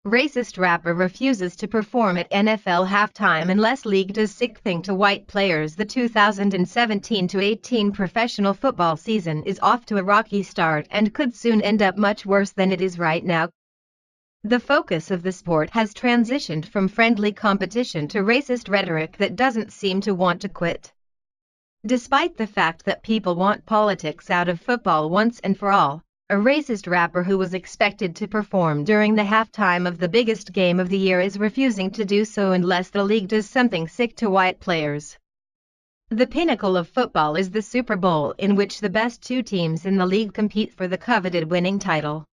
Racist rapper refuses to perform at NFL halftime unless league does sick thing to white players. The 2017-18 professional football season is off to a rocky start and could soon end up much worse than it is right now. The focus of the sport has transitioned from friendly competition to racist rhetoric that doesn't seem to want to quit. Despite the fact that people want politics out of football once and for all, a racist rapper who was expected to perform during the halftime of the biggest game of the year is refusing to do so unless the league does something sick to white players. The pinnacle of football is the Super Bowl, in which the best two teams in the league compete for the coveted winning title.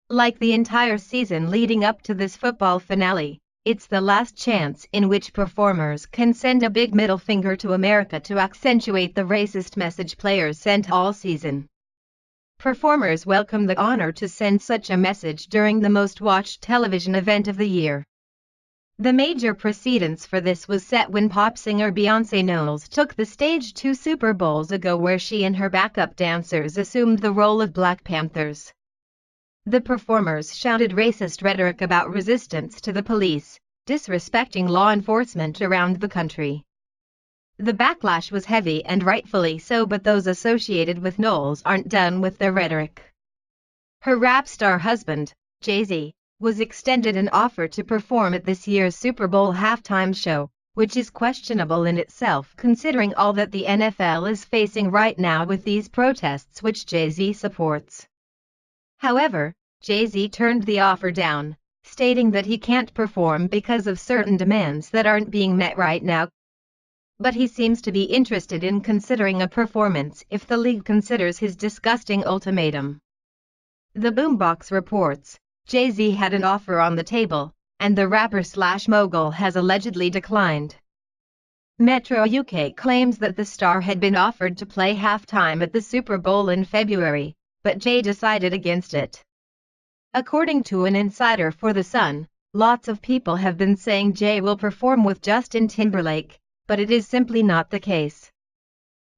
Like the entire season leading up to this football finale, it's the last chance in which performers can send a big middle finger to America to accentuate the racist message players sent all season. Performers welcome the honor to send such a message during the most watched television event of the year. The major precedence for this was set when pop singer Beyoncé Knowles took the stage 2 Super Bowls ago, where she and her backup dancers assumed the role of Black Panthers. The performers shouted racist rhetoric about resistance to the police, disrespecting law enforcement around the country. The backlash was heavy, and rightfully so, but those associated with Knowles aren't done with their rhetoric. Her rap star husband, Jay-Z, was extended an offer to perform at this year's Super Bowl halftime show, which is questionable in itself considering all that the NFL is facing right now with these protests which Jay-Z supports. However, Jay-Z turned the offer down, stating that he can't perform because of certain demands that aren't being met right now. But he seems to be interested in considering a performance if the league considers his disgusting ultimatum. The Boombox reports, Jay-Z had an offer on the table, and the rapper/mogul has allegedly declined. Metro UK claims that the star had been offered to play halftime at the Super Bowl in February, but Jay decided against it. According to an insider for The Sun, lots of people have been saying Jay will perform with Justin Timberlake, but it is simply not the case.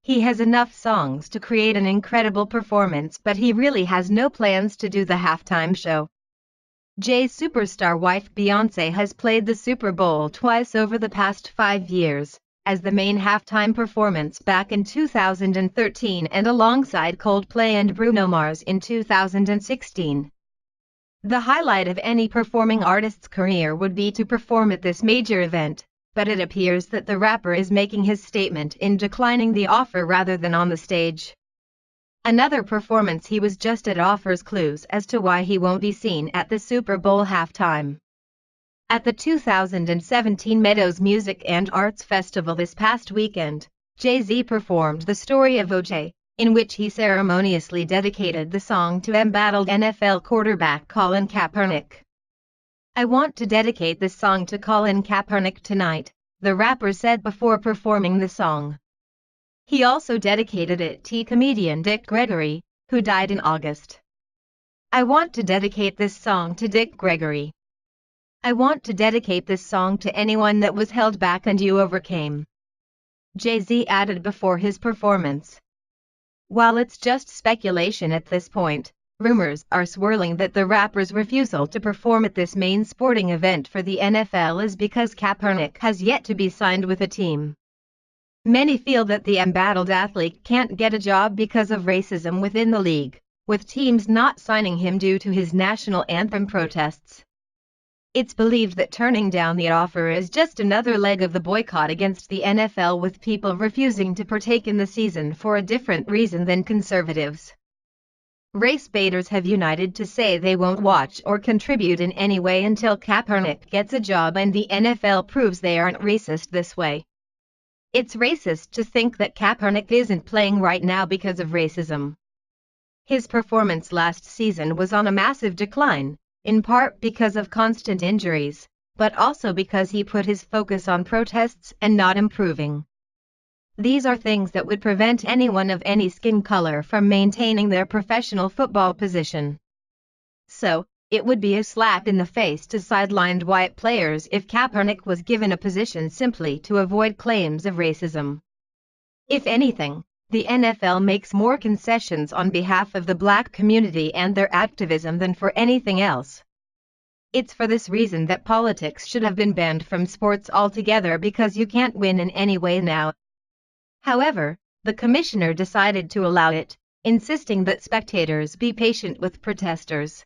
He has enough songs to create an incredible performance, but he really has no plans to do the halftime show. Jay's superstar wife Beyoncé has played the Super Bowl twice over the past 5 years, as the main halftime performance back in 2013 and alongside Coldplay and Bruno Mars in 2016. The highlight of any performing artist's career would be to perform at this major event, but it appears that the rapper is making his statement in declining the offer rather than on the stage. Another performance he was just at offers clues as to why he won't be seen at the Super Bowl halftime. At the 2017 Meadows Music and Arts Festival this past weekend, Jay-Z performed The Story of O.J., in which he ceremoniously dedicated the song to embattled NFL quarterback Colin Kaepernick. "I want to dedicate this song to Colin Kaepernick tonight," the rapper said before performing the song. He also dedicated it to comedian Dick Gregory, who died in August. "I want to dedicate this song to Dick Gregory. I want to dedicate this song to anyone that was held back and you overcame," Jay-Z added before his performance. While it's just speculation at this point, rumors are swirling that the rapper's refusal to perform at this main sporting event for the NFL is because Kaepernick has yet to be signed with a team. Many feel that the embattled athlete can't get a job because of racism within the league, with teams not signing him due to his national anthem protests. It's believed that turning down the offer is just another leg of the boycott against the NFL, with people refusing to partake in the season for a different reason than conservatives. Race baiters have united to say they won't watch or contribute in any way until Kaepernick gets a job and the NFL proves they aren't racist this way. It's racist to think that Kaepernick isn't playing right now because of racism. His performance last season was on a massive decline, in part because of constant injuries, but also because he put his focus on protests and not improving. These are things that would prevent anyone of any skin color from maintaining their professional football position. So, it would be a slap in the face to sidelined white players if Kaepernick was given a position simply to avoid claims of racism. If anything, the NFL makes more concessions on behalf of the black community and their activism than for anything else. It's for this reason that politics should have been banned from sports altogether, because you can't win in any way now. However, the commissioner decided to allow it, insisting that spectators be patient with protesters.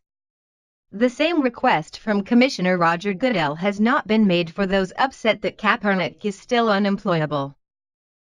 The same request from Commissioner Roger Goodell has not been made for those upset that Kaepernick is still unemployable.